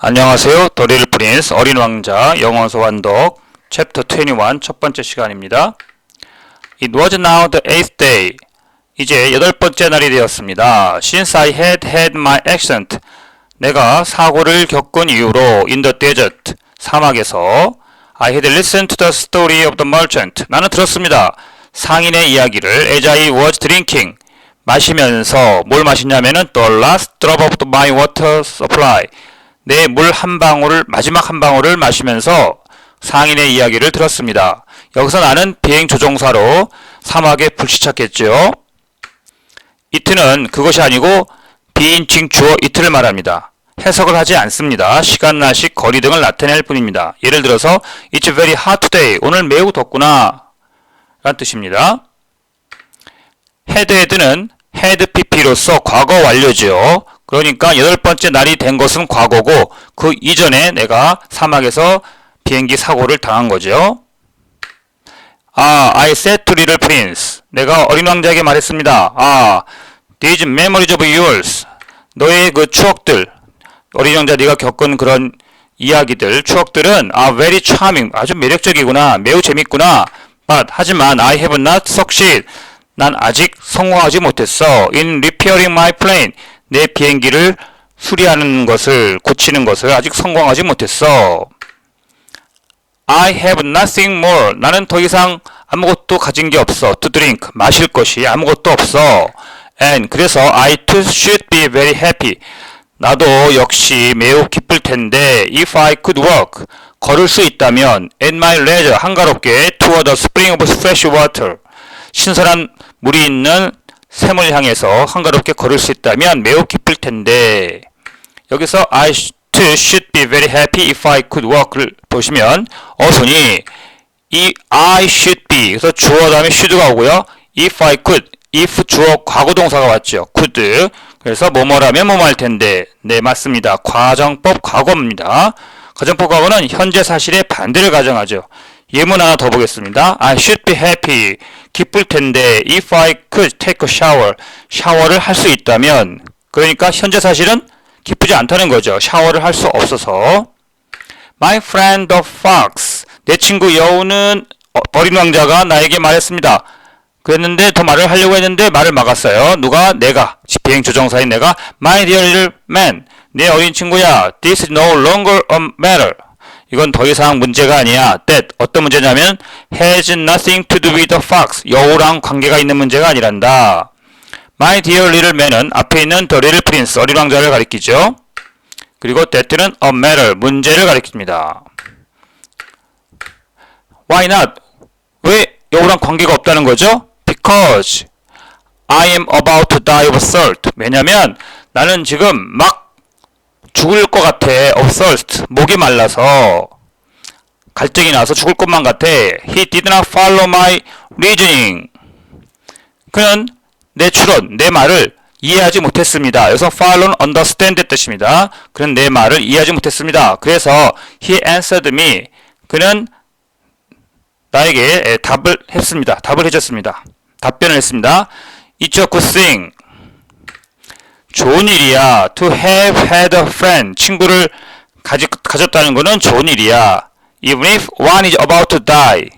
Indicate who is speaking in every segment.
Speaker 1: 안녕하세요. The Little Prince 어린 왕자 영어 소환독 챕터 21 첫 번째 시간입니다. It was now the 8th day. 이제 8번째 날이 되었습니다. Since I had my accident. 내가 사고를 겪은 이후로 in the desert. 사막에서 I had listened to the story of the merchant. 나는 들었습니다. 상인의 이야기를 as I was drinking. 마시면서 뭘 마시냐면은 the last drop of my water supply. 내 물 한 방울을 마지막 한 방울을 마시면서 상인의 이야기를 들었습니다. 여기서 나는 비행 조종사로 사막에 불시착했죠. it는 그것이 아니고 비인칭 주어 it를 말합니다. 해석을 하지 않습니다. 시간, 날씨, 거리 등을 나타낼 뿐입니다. 예를 들어서 It's very hot today. 오늘 매우 덥구나 라는 뜻입니다. had는 had pp로서 과거 완료죠. 그러니까 8번째 날이 된 것은 과거고 그 이전에 내가 사막에서 비행기 사고를 당한 거죠. I said to little prince. 내가 어린 왕자에게 말했습니다. These memories of yours. 너의 그 추억들, 어린 왕자 네가 겪은 그런 이야기들, 추억들은 are very charming. 아주 매력적이구나. 매우 재밌구나. But 하지만 I have not succeeded. 난 아직 성공하지 못했어. In repairing my plane. 내 비행기를 수리하는 것을, 고치는 것을 아직 성공하지 못했어. I have nothing more. 나는 더 이상 아무것도 가진 게 없어. To drink. 마실 것이 아무것도 없어. And 그래서 I too should be very happy. 나도 역시 매우 기쁠 텐데 if I could walk. 걸을 수 있다면 at my leisure. 한가롭게 toward the spring of fresh water. 신선한 물이 있는 샘을 향해서 한가롭게 걸을 수 있다면 매우 기쁠 텐데 여기서 I too should be very happy if I could walk를 보시면 어순이 이 I should be 그래서 주어 다음에 should가 오고요. If I could, if 주어 과거동사가 왔죠. could 그래서 뭐뭐라면 뭐뭐 할 텐데 네 맞습니다. 가정법 과거입니다. 가정법 과거는 현재 사실의 반대를 가정하죠. 예문 하나 더 보겠습니다. I should be happy. 기쁠 텐데 if I could take a shower. 샤워를 할 수 있다면 그러니까 현재 사실은 기쁘지 않다는 거죠. 샤워를 할 수 없어서 My friend the fox. 내 친구 여우는 어린 왕자가 나에게 말했습니다. 그랬는데 더 말을 하려고 했는데 말을 막았어요. 누가? 내가. 비행 조종사인 내가 My dear little man. 내 어린 친구야. This is no longer a matter. 이건 더 이상 문제가 아니야. That 어떤 문제냐면 has nothing to do with the fox. 여우랑 관계가 있는 문제가 아니란다. My dear little man은 앞에 있는 the little prince 어린 왕자를 가리키죠. 그리고 that는 a matter 문제를 가리킵니다. Why not? 왜 여우랑 관계가 없다는 거죠? Because I am about to die of thirst. 왜냐면 나는 지금 막 죽을 것 같아. of thirst. 목이 말라서 갈증이 나서 죽을 것만 같아. He did not follow my reasoning. 그는 내 추론, 내 말을 이해하지 못했습니다. 여기서 follow는 understand의 뜻입니다. 그는 내 말을 이해하지 못했습니다. 그래서 he answered me. 그는 나에게 답을 했습니다. 답을 해줬습니다. 답변을 했습니다. It's a good thing. 좋은 일이야. To have had a friend. 친구를 가졌다는 것은 좋은 일이야. Even if one is about to die.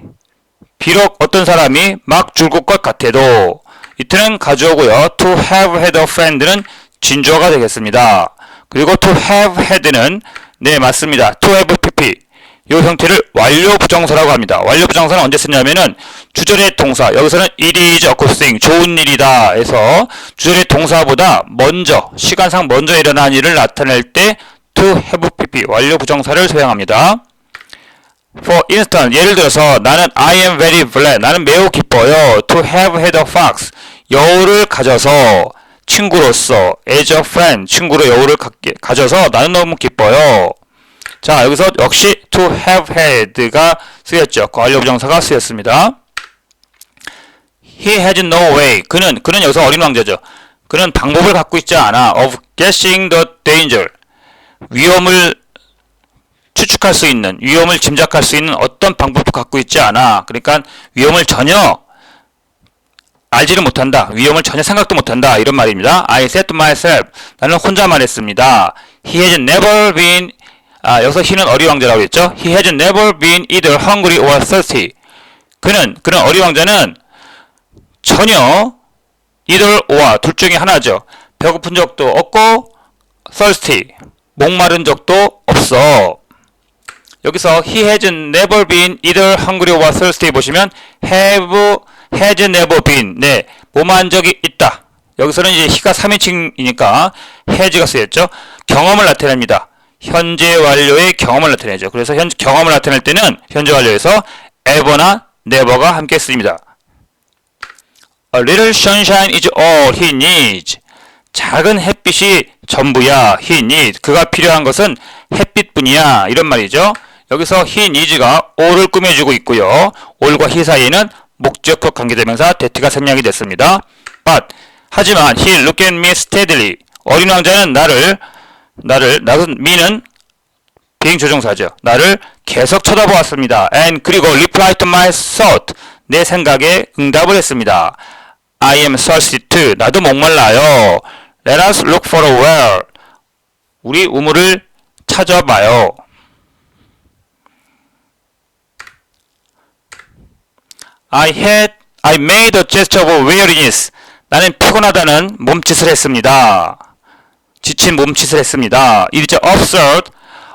Speaker 1: 비록 어떤 사람이 막 죽을 것 같아도 이트는 가져오고요. To have had a friend는 진주어가 되겠습니다. 그리고 to have had는 네 맞습니다. To have pp. 이 형태를 완료 부정사라고 합니다. 완료 부정사는 언제 쓰냐면은 주절의 동사 여기서는 it is a good thing 좋은 일이다 해서 주절의 동사보다 먼저 시간상 먼저 일어난 일을 나타낼 때 to have pp 완료 부정사를 사용합니다. For instance 예를 들어서 나는 I am very glad 나는 매우 기뻐요. To have had a fox 여우를 가져서 친구로서 as a friend 친구로 여우를 가져서 나는 너무 기뻐요. 자 여기서 역시 to have had가 쓰였죠. 완료 부정사가 쓰였습니다. He has no way. 그는 여기서 어린 왕자죠. 그는 방법을 갖고 있지 않아. Of guessing the danger. 위험을 추측할 수 있는, 위험을 짐작할 수 있는 어떤 방법도 갖고 있지 않아. 그러니까 위험을 전혀 알지를 못한다. 위험을 전혀 생각도 못한다. 이런 말입니다. I said to myself. 나는 혼자 말했습니다. He has never been 여기서 he는 어리 왕자라고 했죠. He has never been either hungry or thirsty. 그런 어리 왕자는 전혀 either or 둘 중에 하나죠. 배고픈 적도 없고 thirsty 목마른 적도 없어. 여기서 he has never been either hungry or thirsty 보시면 has never been 네, 뭐뭐한 적이 있다. 여기서는 이제 he가 3인칭이니까 has가 쓰였죠. 경험을 나타냅니다. 현재 완료의 경험을 나타내죠. 그래서 경험을 나타낼 때는 현재 완료에서 ever나 never가 함께 쓰입니다. A little sunshine is all he needs. 작은 햇빛이 전부야. He needs. 그가 필요한 것은 햇빛뿐이야. 이런 말이죠. 여기서 he needs가 all을 꾸며주고 있고요. all과 he 사이에는 목적격 관계대명사 that가 생략이 됐습니다. But 하지만 he looked at me steadily. 어린 왕자는 나는 me는 비행조종사죠. 나를 계속 쳐다보았습니다. And 그리고 reply to my thought. 내 생각에 응답을 했습니다. I am thirsty too. 나도 목말라요. Let us look for a well. 우리 우물을 찾아봐요. I made a gesture of weariness. 나는 피곤하다는 몸짓을 했습니다. 지친 몸짓을 했습니다. It is absurd.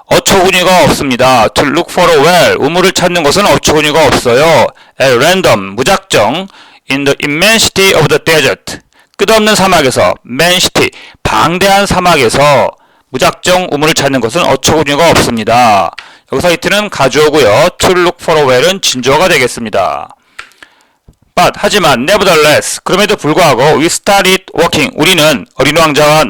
Speaker 1: 어처구니가 없습니다. To look for a well. 우물을 찾는 것은 어처구니가 없어요. At random. 무작정. In the immensity of the desert. 끝없는 사막에서 immensity. 방대한 사막에서 무작정 우물을 찾는 것은 어처구니가 없습니다. 여기서 it는 가주어고요. To look for a well은 진주어가 되겠습니다. But 하지만 nevertheless 그럼에도 불구하고 we started walking. 우리는 어린 왕자와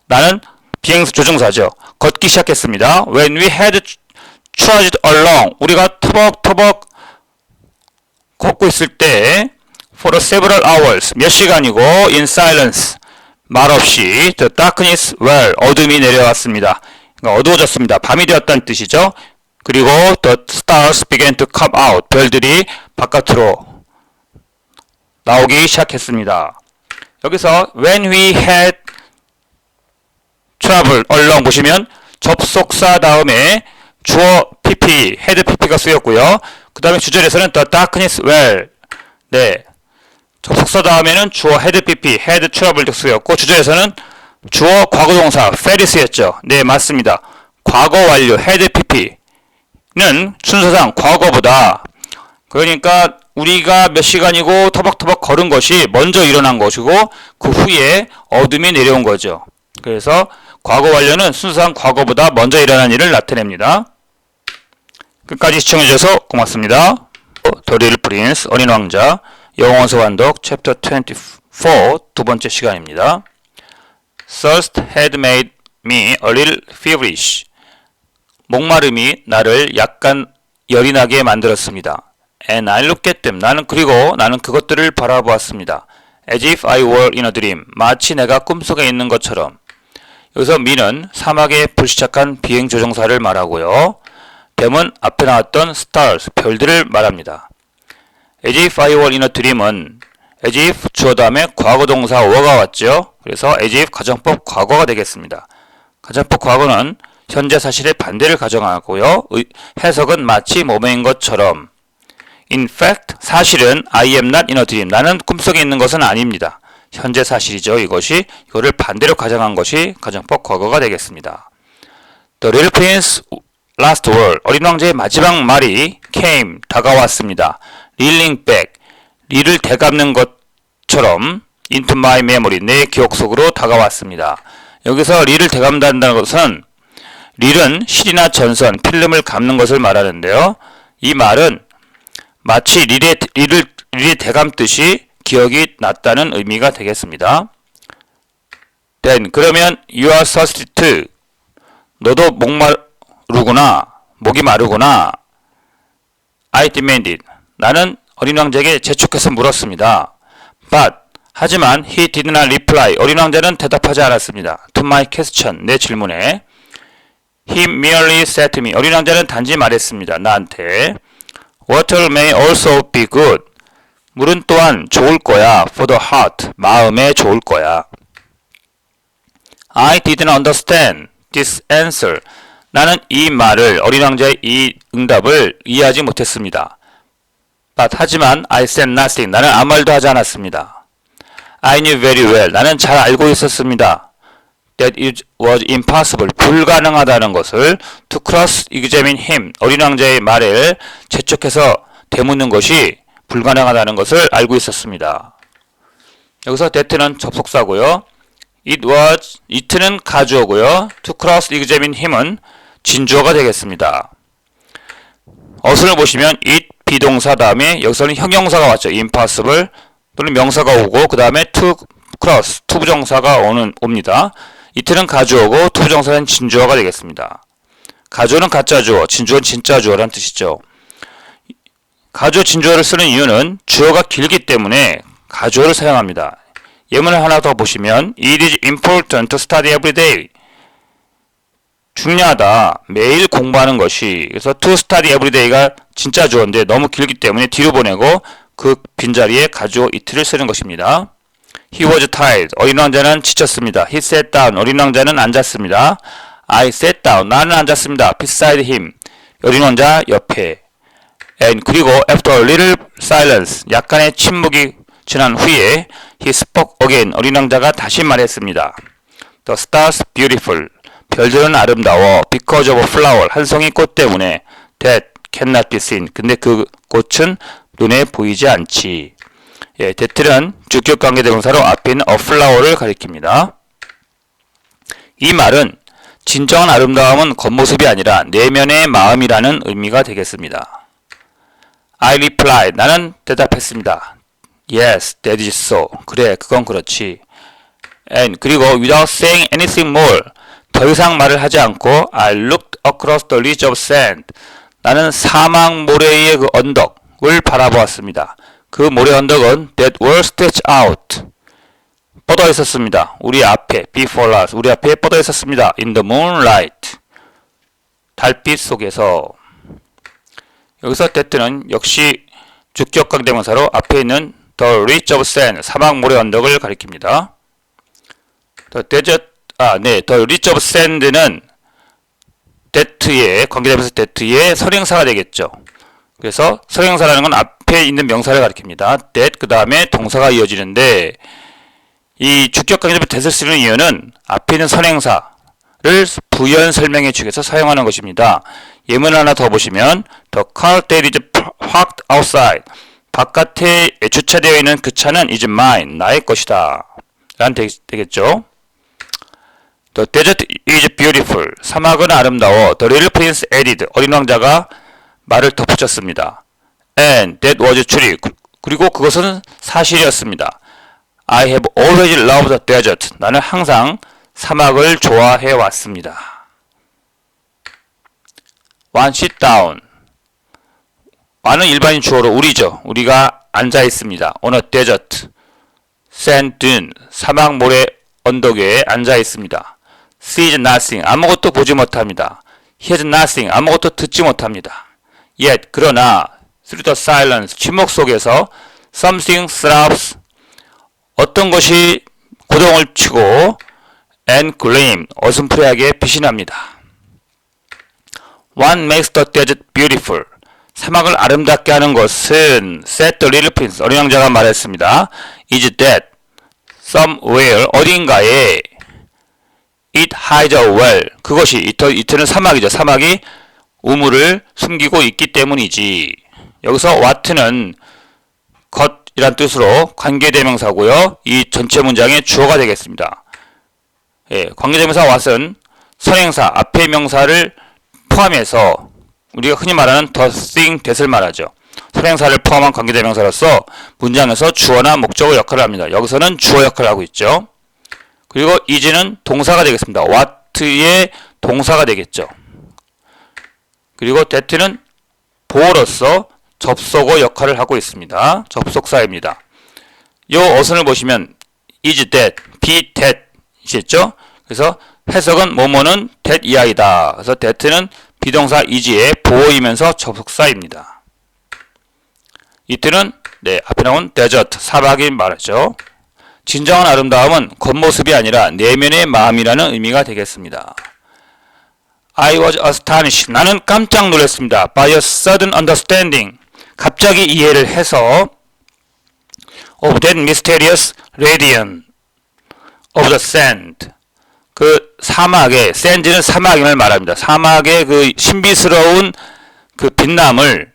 Speaker 1: 나는 비행조종사죠. 걷기 시작했습니다. When we had trudged along. 우리가 터벅터벅 걷고 있을 때 for several hours. 몇 시간이고 in silence. 말없이 the darkness well. 어둠이 내려왔습니다. 그러니까 어두워졌습니다. 밤이 되었다는 뜻이죠. 그리고 the stars began to come out. 별들이 바깥으로 나오기 시작했습니다. 여기서 when we had traveled along 보시면 접속사 다음에 주어 pp, had pp가 쓰였고요. 그 다음에 주절에서는 the darkness well. 네. 접속사 다음에는 주어 had pp, had traveled 쓰였고 주절에서는 주어 과거동사 fell이 쓰였죠. 네, 맞습니다. 과거 완료 had pp는 순서상 과거보다 그러니까 우리가 몇 시간이고 터벅터벅 걸은 것이 먼저 일어난 것이고 그 후에 어둠이 내려온 거죠. 그래서 과거 완료는 순수한 과거보다 먼저 일어난 일을 나타냅니다. 끝까지 시청해주셔서 고맙습니다. The Little Prince, 어린 왕자, 영어원서 완독 챕터 24 두 번째 시간입니다. Thirst had made me a little feverish. 목마름이 나를 약간 열이 나게 만들었습니다. And I looked at them. 나는 그것들을 바라보았습니다. As if I were in a dream. 마치 내가 꿈속에 있는 것처럼. 여기서 me는 사막의 불시착한 비행조종사를 말하고요. them은 앞에 나왔던 stars, 별들을 말합니다. As if I were in a dream은 as if 주어 다음에 과거동사 were가 왔죠. 그래서 as if 가정법 과거가 되겠습니다. 가정법 과거는 현재 사실의 반대를 가정하고요. 해석은 마치 몸인 것처럼. In fact, 사실은 I am not in a dream. 나는 꿈속에 있는 것은 아닙니다. 현재 사실이죠. 이거를 반대로 가정한 것이 가정법 과거가 되겠습니다. The Little Prince's last word. 어린 왕자의 마지막 말이 came. 다가왔습니다. Reeling back. 리를 되갚는 것처럼 into my memory. 내 기억 속으로 다가왔습니다. 여기서 리를 되감는다는 것은 릴은 실이나 전선, 필름을 감는 것을 말하는데요. 이 말은 마치 릴이 되감듯이 기억이 났다는 의미가 되겠습니다. Then 그러면 you are thirsty too. 너도 목이 마르구나. I demanded. 나는 어린 왕자에게 재촉해서 물었습니다. But 하지만 he did not reply. 어린 왕자는 대답하지 않았습니다. To my question. 내 질문에. He merely said to me. 어린 왕자는 단지 말했습니다. 나한테. Water may also be good. 물은 또한 좋을 거야. For the heart. 마음에 좋을 거야. I didn't understand this answer. 나는 이 말을 어린 왕자의 이 응답을 이해하지 못했습니다. 하지만 I said nothing. 나는 아무 말도 하지 않았습니다. I knew very well. 나는 잘 알고 있었습니다. That it was impossible. 불가능하다는 것을 to cross examine him. 어린 왕자의 말을 재촉해서 되묻는 것이 불가능하다는 것을 알고 있었습니다. 여기서 that는 접속사고요. it는 가주어고요. to cross examine him은 진주어가 되겠습니다. 어순을 보시면 it 비동사 다음에 여기서는 형용사가 왔죠. impossible 또는 명사가 오고 그 다음에 to cross 투부정사가 옵니다. it는 가주어고 투부정사는 진주어가 되겠습니다. 가주어는 가짜주어, 진주어는 진짜주어라는 뜻이죠. 가주어 진주어를 쓰는 이유는 주어가 길기 때문에 가주어를 사용합니다. 예문을 하나 더 보시면 It is important to study every day. 중요하다. 매일 공부하는 것이. 그래서 to study every day가 진짜 주어인데 너무 길기 때문에 뒤로 보내고 그 빈자리에 가주어 it를 쓰는 것입니다. He was tired. 어린 왕자는 지쳤습니다. He sat down. 어린 왕자는 앉았습니다. I sat down. 나는 앉았습니다. Beside him. 어린 왕자 옆에. And 그리고 after a little silence. 약간의 침묵이 지난 후에 he spoke again. 어린 왕자가 다시 말했습니다. The stars beautiful. 별들은 아름다워. Because of a flower. 한 송이 꽃 때문에. That cannot be seen. 근데 그 꽃은 눈에 보이지 않지. 예, that는 주격 관계대명사로 앞에 있는 a flower를 가리킵니다. 이 말은 진정한 아름다움은 겉모습이 아니라 내면의 마음이라는 의미가 되겠습니다. I replied. 나는 대답했습니다. Yes, that is so. 그래, 그건 그렇지. And 그리고 without saying anything more. 더 이상 말을 하지 않고 I looked across the ridge of sand. 나는 사막 모래의 그 언덕을 바라보았습니다. 그 모래 언덕은 that were stretched out. 뻗어 있었습니다. 우리 앞에 before us. 우리 앞에 뻗어 있었습니다. In the moonlight. 달빛 속에서. 여기서 that는 역시 주격 관계대명사로 앞에 있는 the ridge of sand. 사막 모래 언덕을 가리킵니다. the desert the ridge of sand는 that의 관계대명사 that의 선행사가 되겠죠. 그래서 선행사라는 건 앞에 있는 명사를 가리킵니다. that 그 다음에 동사가 이어지는데 이 주격 관계대명사 that을 쓰는 이유는 앞에 있는 선행사를 부연 설명해 주기 위해서 사용하는 것입니다. 예문 하나 더 보시면 the car that is parked outside. 바깥에 주차되어 있는 그 차는 is mine. 나의 것이다. 라는 되겠죠. The desert is beautiful. 사막은 아름다워. The little prince added. 어린 왕자가 말을 덧붙였습니다. And that was true. 그리고 그것은 사실이었습니다. I have always loved the desert. 나는 항상 사막을 좋아해 왔습니다. One sit down. one은 일반인 주어로 우리죠. 우리가 앉아 있습니다. On a desert. sand dune. 사막 모래 언덕 위에 앉아 있습니다. sees nothing. 아무것도 보지 못합니다. hears nothing. 아무것도 듣지 못합니다. Yet 그러나 through the silence. 침묵 속에서 something throbs. 어떤 것이 고동을 치고 and gleam. 어슴푸레하게 빛이 납니다. One makes the desert beautiful. 사막을 아름답게 하는 것은 said the little prince. 어린 왕자가 말했습니다. is that somewhere 어딘가에 it hides a well. 그것이 it는 사막이죠. 사막이 우물을 숨기고 있기 때문이지. 여기서 what는 것이란 뜻으로 관계대명사고요. 이 전체 문장의 주어가 되겠습니다. 예, 관계대명사 what은 선행사 앞의 명사를 포함해서 우리가 흔히 말하는 the thing that을 말하죠. 선행사를 포함한 관계대명사로서 문장에서 주어나 목적어 역할을 합니다. 여기서는 주어 역할을 하고 있죠. 그리고 is는 동사가 되겠습니다. what의 동사가 되겠죠. 그리고 that는 보어로서 접속어 역할을 하고 있습니다. 접속사입니다. 이 어순을 보시면 is that, be that 이겠죠. 그래서 해석은 뭐뭐는 that 이하이다. 그래서 that는 비동사 is의 보어이면서 접속사입니다. it는 앞에 나온 desert, 사막이 말하죠. 진정한 아름다움은 겉모습이 아니라 내면의 마음이라는 의미가 되겠습니다. I was astonished. 나는 깜짝 놀랐습니다. By a sudden understanding. 갑자기 이해를 해서 of that mysterious radiance of the sand. 그 사막의 sand는 사막임을 말합니다. 사막의 그 신비스러운 그 빛남을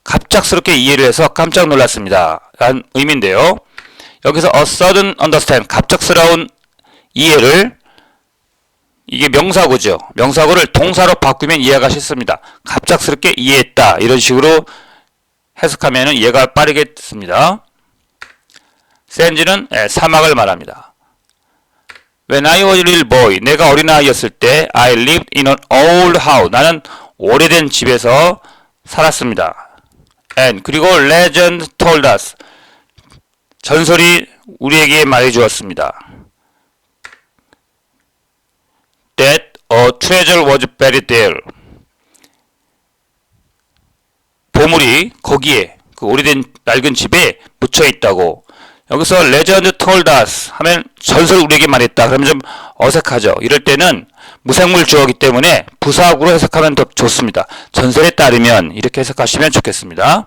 Speaker 1: 갑작스럽게 이해를 해서 깜짝 놀랐습니다. 라는 의미인데요. 여기서 a sudden understand, 갑작스러운 이해를, 이게 명사구죠. 명사구를 동사로 바꾸면 이해가 쉽습니다. 갑작스럽게 이해했다. 이런 식으로 해석하면 이해가 빠르겠습니다. sand는 사막을 말합니다. When I was a little boy, 내가 어린아이였을 때 I lived in an old house. 나는 오래된 집에서 살았습니다. And 그리고 legend told us. 전설이 우리에게 말해주었습니다. That a treasure was buried there. 보물이 거기에 그 오래된 낡은 집에 묻혀 있다고. 여기서 legend told us 하면 전설 우리에게 말했다. 그러면 좀 어색하죠. 이럴 때는 무생물 주어이기 때문에 부사구로 해석하면 더 좋습니다. 전설에 따르면 이렇게 해석하시면 좋겠습니다.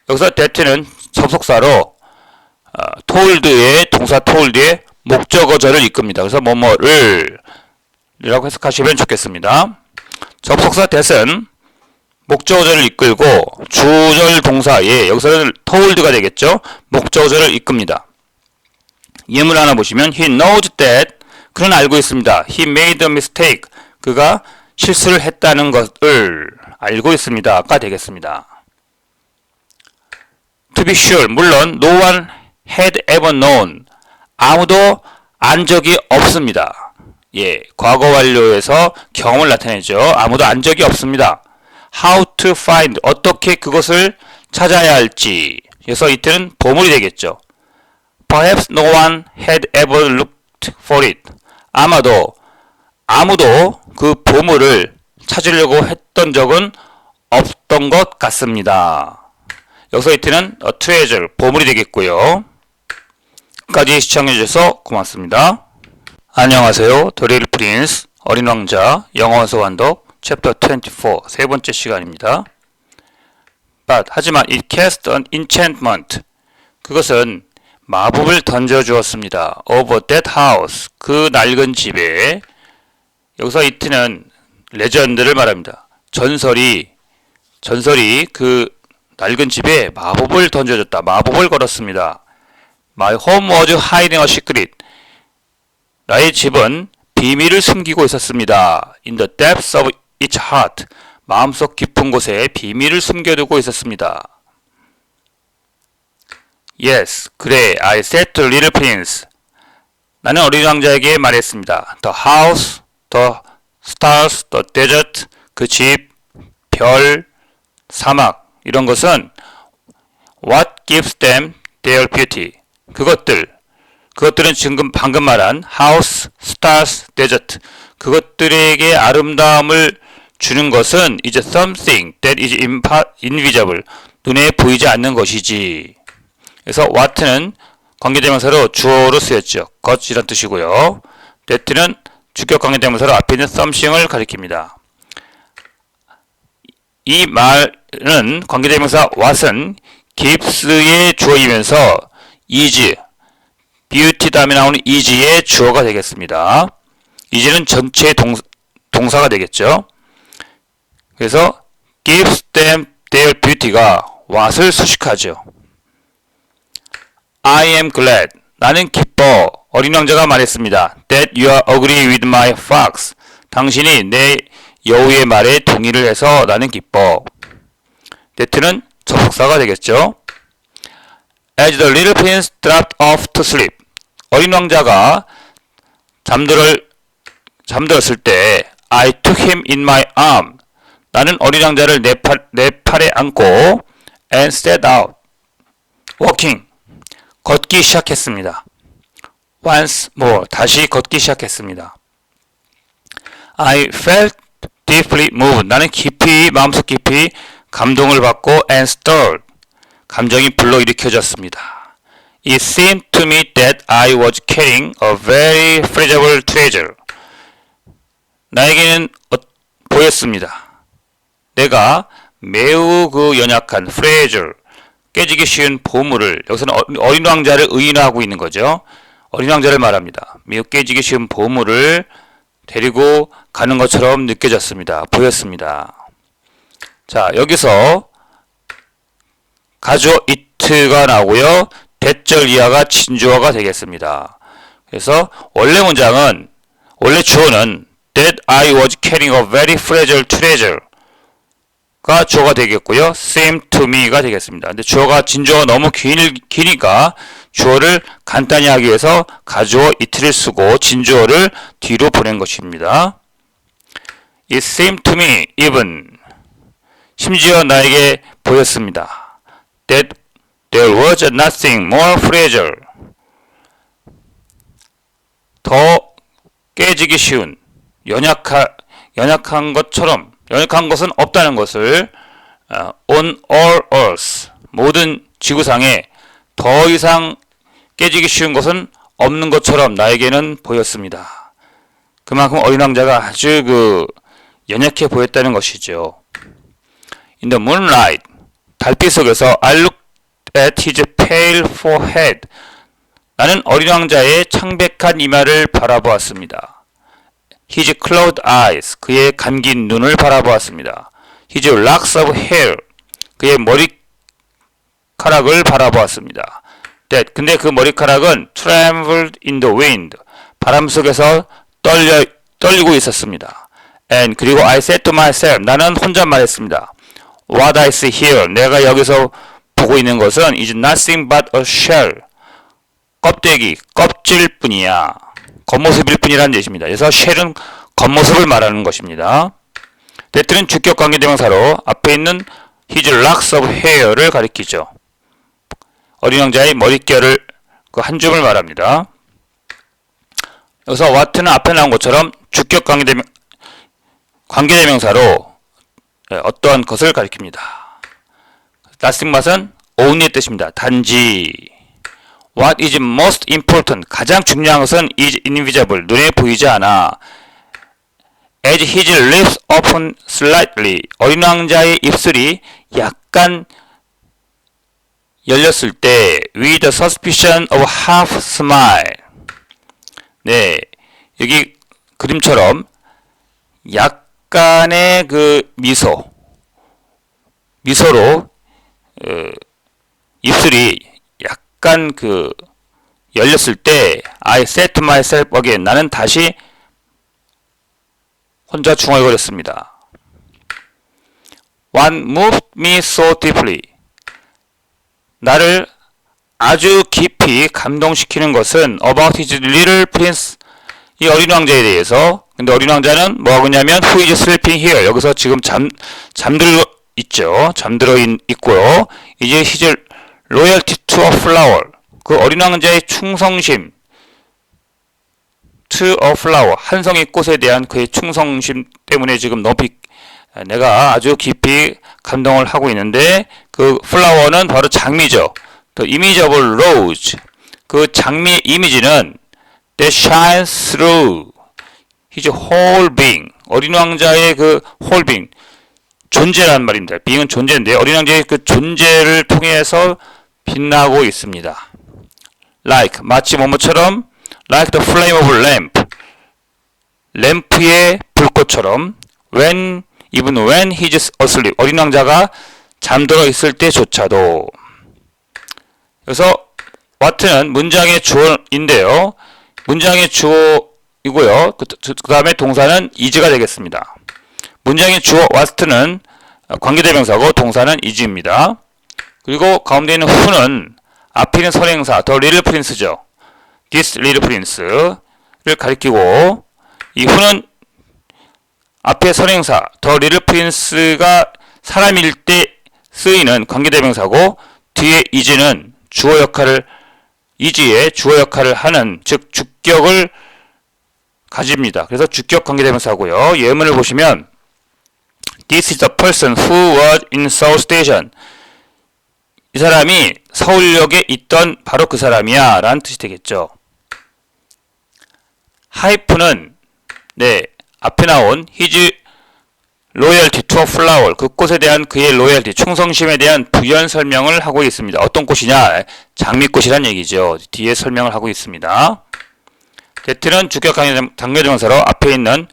Speaker 1: 여기서 that는 접속사로 told의 동사 told의 목적어절을 이끕니다. 그래서 뭐뭐를 이라고 해석하시면 좋겠습니다. 접속사 that은 목적어절을 이끌고 주절 동사에 여기서는 told가 되겠죠. 목적어절을 이끕니다. 예문 하나 보시면 he knows that 그는 알고 있습니다. he made a mistake 그가 실수를 했다는 것을 알고 있습니다가 되겠습니다. To be sure 물론 no one had ever known 아무도 안 적이 없습니다. 예, 과거 완료에서 경험을 나타내죠. 아무도 안 적이 없습니다. How to find 어떻게 그것을 찾아야 할지. 그래서 이때는 보물이 되겠죠. Perhaps no one had ever looked for it. 아마도 아무도 그 보물을 찾으려고 했던 적은 없던 것 같습니다. 여기서 이때는 a treasure 보물이 되겠고요. 끝까지 시청해주셔서 고맙습니다. 안녕하세요. The Little Prince 어린 왕자 영어원서 완독 챕터 24 세 번째 시간입니다. But 하지만 it cast an enchantment 그것은 마법을 던져 주었습니다. Over that house 그 낡은 집에 여기서 it는 레전드를 말합니다. 전설이 그 낡은 집에 마법을 던져줬다. 마법을 걸었습니다. My home was hiding a secret. 나의 집은 비밀을 숨기고 있었습니다. In the depths of its heart. 마음속 깊은 곳에 비밀을 숨겨두고 있었습니다. Yes, 그래. I said to little prince. 나는 어린 왕자에게 말했습니다. The house, the stars, the desert. 그 집, 별, 사막. 이런 것은 what gives them their beauty. 그것들은 지금 방금 말한 house, stars, desert. 그것들에게 아름다움을 주는 것은 is something that is invisible. 눈에 보이지 않는 것이지. 그래서 what는 관계대명사로 주어로 쓰였죠. 것이란 뜻이고요. that는 주격 관계대명사로 앞에 있는 something을 가리킵니다. 이 말은 관계대명사 what은 gives의 주어이면서 is, beauty 다음에 나오는 is의 주어가 되겠습니다. is는 전체 동사가 되겠죠. 그래서 gives them their beauty가 what을 수식하죠. I am glad. 나는 기뻐. 어린 왕자가 말했습니다. That you agree with my facts. 당신이 내 여우의 말에 동의를 해서 나는 기뻐. that는 접속사가 되겠죠. As the little prince dropped off to sleep. 어린 왕자가 잠들었을 때 I took him in my arm. 나는 어린 왕자를 내 팔에 안고 and set out. walking. 걷기 시작했습니다. once more. 다시 걷기 시작했습니다. I felt deeply moved. 나는 마음속 깊이 감동을 받고 and stirred. 감정이 불러일으켜졌습니다. It seemed to me that I was carrying a very fragile treasure. 나에게는 보였습니다. 내가 매우 그 연약한 fragile, 깨지기 쉬운 보물을, 여기서는 어린 왕자를 의인화하고 있는 거죠. 어린 왕자를 말합니다. 매우 깨지기 쉬운 보물을 데리고 가는 것처럼 느껴졌습니다. 보였습니다. 자, 여기서 가주어 it가 나오고요. 대절 이하가 진주어가 되겠습니다. 그래서 원래 문장은, 원래 주어는 that I was carrying a very fragile treasure 가 주어가 되겠고요. same to me가 되겠습니다. 근데 주어가 진주어가 너무 기니까 주어를 간단히 하기 위해서 가주어 it를 쓰고 진주어를 뒤로 보낸 것입니다. It seemed to me even, 심지어 나에게 보였습니다. That there was nothing more fragile, 더 깨지기 쉬운, 연약한 것처럼, 연약한 것은 없다는 것을 on all earth, 모든 지구상에 더 이상 깨지기 쉬운 것은 없는 것처럼 나에게는 보였습니다. 그만큼 어린 왕자가 아주 연약해 보였다는 것이죠. In the moonlight, 달빛 속에서 I looked at his pale forehead, 나는 어린 왕자의 창백한 이마를 바라보았습니다. His closed eyes, 그의 감긴 눈을 바라보았습니다. His locks of hair, 그의 머리카락을 바라보았습니다. 근데 그 머리카락은 trembled in the wind, 바람 속에서 떨리고 있었습니다. And 그리고 I said to myself, 나는 혼자 말했습니다. What I see here, 내가 여기서 보고 있는 것은 is nothing but a shell, 껍질뿐이야. 겉모습일 뿐이라는 뜻입니다. 그래서 shell은 겉모습을 말하는 것입니다. that는 주격 관계대명사로 앞에 있는 his locks of hair를 가리키죠. 어린 왕자의 머릿결을 한 줌을 말합니다. 여기서 what는 앞에 나온 것처럼 주격 관계대명사로 어떠한 것을 가리킵니다. nothing but은 only의 뜻입니다. 단지. What is most important, 가장 중요한 것은 is invisible, 눈에 보이지 않아. As his lips open slightly, 어린 왕자의 입술이 약간 열렸을 때 with a suspicion of half smile, 네, 여기 그림처럼 약간의 미소로 입술이 약간 열렸을 때 I said to myself again, 나는 다시 혼자 중얼거렸습니다. What moved me so deeply, 나를 아주 깊이 감동시키는 것은 about his little prince, 이 어린 왕자에 대해서. 근데 어린 왕자는 뭐 하고 있냐면 who is sleeping here, 여기서 지금 잠들어 있죠. 잠들어 있고요. 이제 his loyalty to a flower, 그 어린 왕자의 충성심, to a flower, 한 송이 꽃에 대한 그의 충성심 때문에 지금 내가 아주 깊이 감동을 하고 있는데, 그 flower는 바로 장미죠. The image of a rose, 그 장미의 이미지는 that shines through his whole being, 어린 왕자의 그 whole being, 존재라는 말입니다. being은 존재인데 어린 왕자의 그 존재를 통해서 빛나고 있습니다. Like, 마치 뭐뭐처럼, like the flame of a lamp, 램프의 불꽃처럼, even when he's asleep, 어린 왕자가 잠들어 있을 때조차도. 그래서 what는 문장의 주어인데요. 문장의 주어이고요. 그 다음에 동사는 is가 되겠습니다. 문장의 주어 what는 관계대명사고 동사는 is입니다. 그리고 가운데 있는 who는 앞에 있는 선행사 the little prince죠. this little prince를 가리키고, 이 who는 앞에 선행사 the little prince가 사람일 때 쓰이는 관계대명사고, 뒤에 is는 주어 역할을, is의 주어 역할을 하는, 즉 주격을 가집니다. 그래서 주격 관계대명사고요. 예문을 보시면 This is the person who was in Seoul Station, 이 사람이 서울역에 있던 바로 그 사람이야 라는 뜻이 되겠죠. 하이픈은 앞에 나온 his loyalty to a flower, 그 꽃에 대한 그의 loyalty, 충성심에 대한 부연 설명을 하고 있습니다. 어떤 꽃이냐? 장미꽃이란 얘기죠. 뒤에 설명을 하고 있습니다. that는 주격 장려정사로 앞에 있는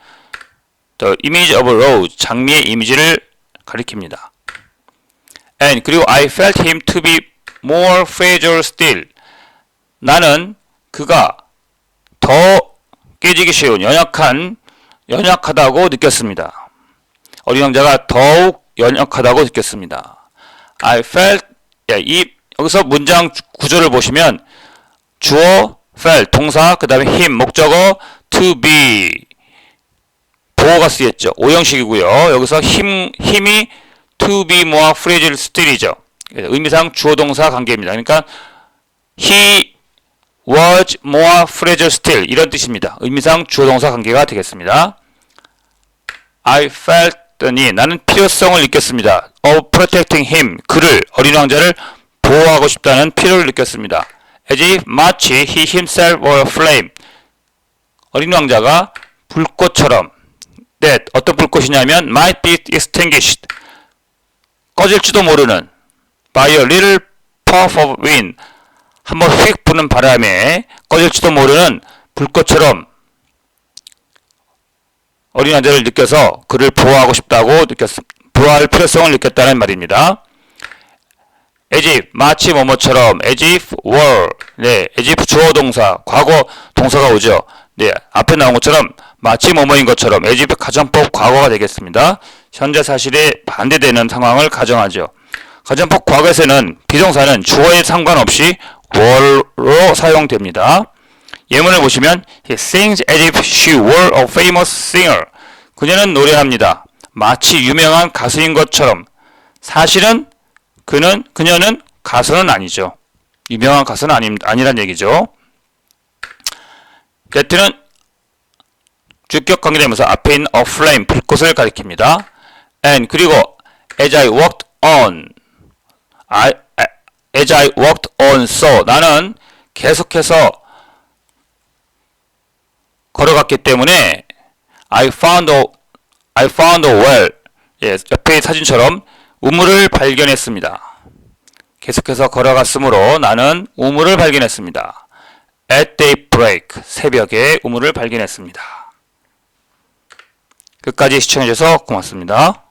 Speaker 1: the image of a rose, 장미의 이미지를 가리킵니다. And 그리고 I felt him to be more fragile still. 나는 그가 더 깨지기 쉬운 연약하다고 느꼈습니다. 어린 왕자가 더욱 연약하다고 느꼈습니다. I felt, 여기서 문장 구조를 보시면 주어 felt 동사 그 다음에 him 목적어 to be 보어가 쓰였죠. 오형식이고요. 여기서 힘이 to be more fragile still이죠. 의미상 주어 동사 관계입니다. 그러니까 he was more fragile still 이런 뜻입니다. 의미상 주어 동사 관계가 되겠습니다. I felt니 나는 필요성을 느꼈습니다. of protecting him 그를 어린 왕자를 보호하고 싶다는 필요를 느꼈습니다. as if 마치 he himself were a flame 어린 왕자가 불꽃처럼 that 어떤 불꽃이냐면 might be extinguished 꺼질지도 모르는 by a little puff of wind 한번 휙 부는 바람에 꺼질지도 모르는 불꽃처럼 어린 왕자를 느껴서 그를 보호하고 싶다고 보호할 필요성을 느꼈다는 말입니다. as if 마치 뭐뭐처럼 as if were as if 주어 동사 과거 동사가 오죠. 앞에 나온 것처럼 마치 뭐뭐인 것처럼 as if 가정법 과거가 되겠습니다. 현재 사실에 반대되는 상황을 가정하죠. 가정법 과거에서는 비동사는 주어에 상관없이 were로 사용됩니다. 예문을 보시면 He sings as if she were a famous singer. 그녀는 노래합니다. 마치 유명한 가수인 것처럼. 사실은 그녀는 가수는 아니죠. 유명한 가수는 아니란 얘기죠. that는 주격 관계되면서 앞에 있는 a flame 불꽃을 가리킵니다. and 그리고 as I walked on so 나는 계속해서 걸어갔기 때문에 I found a well 옆에 사진처럼 우물을 발견했습니다. 계속해서 걸어갔으므로 나는 우물을 발견했습니다. At daybreak 새벽에 우물을 발견했습니다. 끝까지 시청해주셔서 고맙습니다.